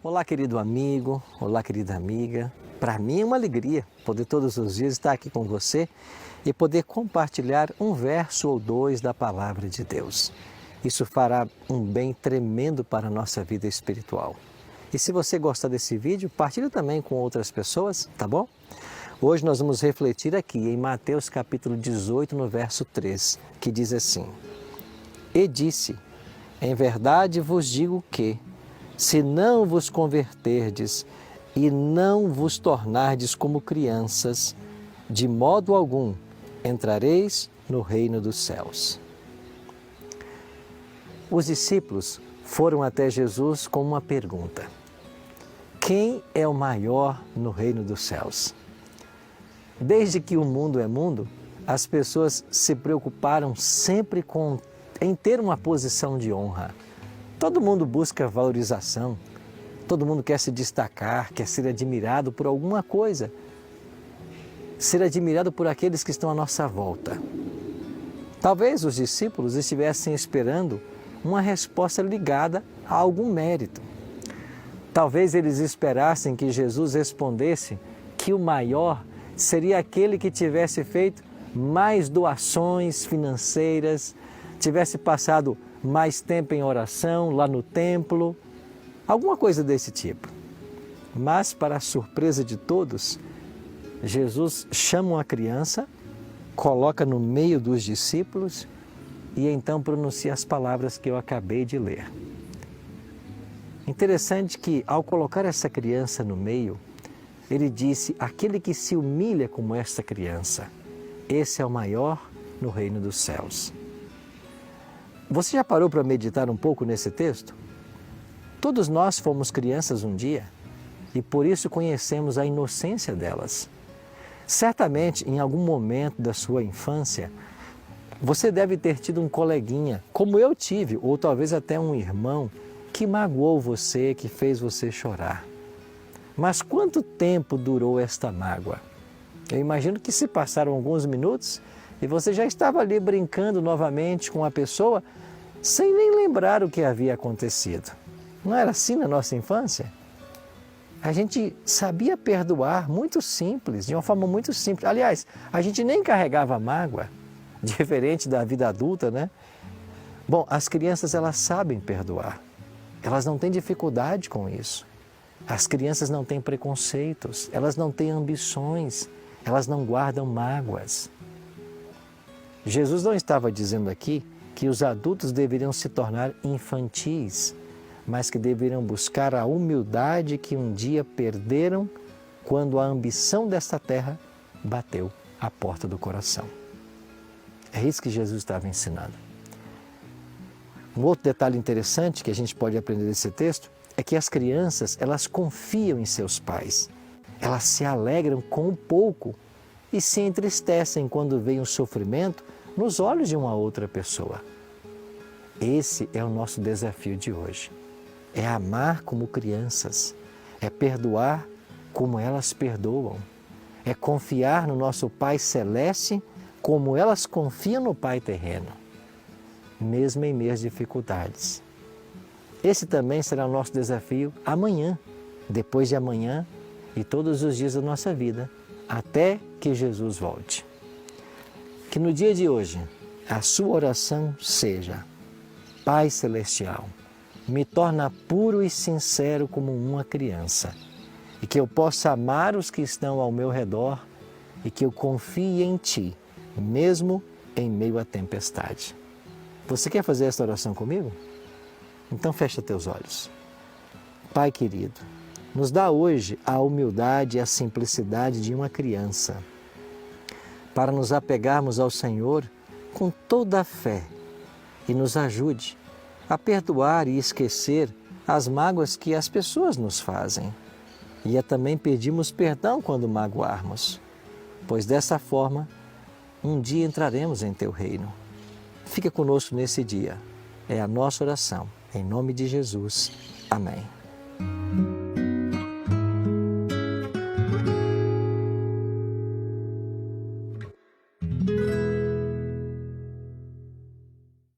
Olá, querido amigo, olá, querida amiga. Para mim é uma alegria poder todos os dias estar aqui com você e poder compartilhar um verso ou dois da palavra de Deus. Isso fará um bem tremendo para a nossa vida espiritual. E se você gostar desse vídeo, partilhe também com outras pessoas, tá bom? Hoje nós vamos refletir aqui em Mateus capítulo 18, no verso 3, que diz assim: E disse, em verdade vos digo que, se não vos converterdes e não vos tornardes como crianças, de modo algum entrareis no reino dos céus. Os discípulos foram até Jesus com uma pergunta: quem é o maior no reino dos céus? Desde que o mundo é mundo, as pessoas se preocuparam sempre em ter uma posição de honra. Todo mundo busca valorização, todo mundo quer se destacar, quer ser admirado por alguma coisa, ser admirado por aqueles que estão à nossa volta. Talvez os discípulos estivessem esperando uma resposta ligada a algum mérito. Talvez eles esperassem que Jesus respondesse que o maior seria aquele que tivesse feito mais doações financeiras, tivesse passado mais tempo em oração lá no templo, alguma coisa desse tipo. Mas, para a surpresa de todos, Jesus chama uma criança, coloca no meio dos discípulos e então pronuncia as palavras que eu acabei de ler. Interessante que, ao colocar essa criança no meio, ele disse: aquele que se humilha como esta criança, esse é o maior no reino dos céus. Você já parou para meditar um pouco nesse texto? Todos nós fomos crianças um dia e por isso conhecemos a inocência delas. Certamente, em algum momento da sua infância, você deve ter tido um coleguinha, como eu tive, ou talvez até um irmão, que magoou você, que fez você chorar. Mas quanto tempo durou esta mágoa? Eu imagino que se passaram alguns minutos e você já estava ali brincando novamente com a pessoa sem nem lembrar o que havia acontecido. Não era assim na nossa infância? A gente sabia perdoar muito simples, de uma forma muito simples. Aliás, a gente nem carregava mágoa, diferente da vida adulta, né? Bom, as crianças, elas sabem perdoar. Elas não têm dificuldade com isso. As crianças não têm preconceitos, elas não têm ambições, elas não guardam mágoas. Jesus não estava dizendo aqui que os adultos deveriam se tornar infantis, mas que deveriam buscar a humildade que um dia perderam quando a ambição desta terra bateu à porta do coração. É isso que Jesus estava ensinando. Um outro detalhe interessante que a gente pode aprender desse texto é que as crianças, elas confiam em seus pais. Elas se alegram com o pouco e se entristecem quando veem o sofrimento nos olhos de uma outra pessoa. Esse é o nosso desafio de hoje. É amar como crianças, é perdoar como elas perdoam, é confiar no nosso Pai Celeste como elas confiam no Pai terreno, mesmo em meio às dificuldades. Esse também será o nosso desafio amanhã, depois de amanhã e todos os dias da nossa vida, até que Jesus volte. Que no dia de hoje a sua oração seja: Pai Celestial, me torna puro e sincero como uma criança, e que eu possa amar os que estão ao meu redor e que eu confie em Ti, mesmo em meio à tempestade. Você quer fazer esta oração comigo? Então fecha teus olhos. Pai querido, nos dá hoje a humildade e a simplicidade de uma criança, para nos apegarmos ao Senhor com toda a fé e nos ajude a perdoar e esquecer as mágoas que as pessoas nos fazem e a também pedirmos perdão quando magoarmos, pois dessa forma um dia entraremos em Teu reino. Fica conosco nesse dia, é a nossa oração, em nome de Jesus. Amém.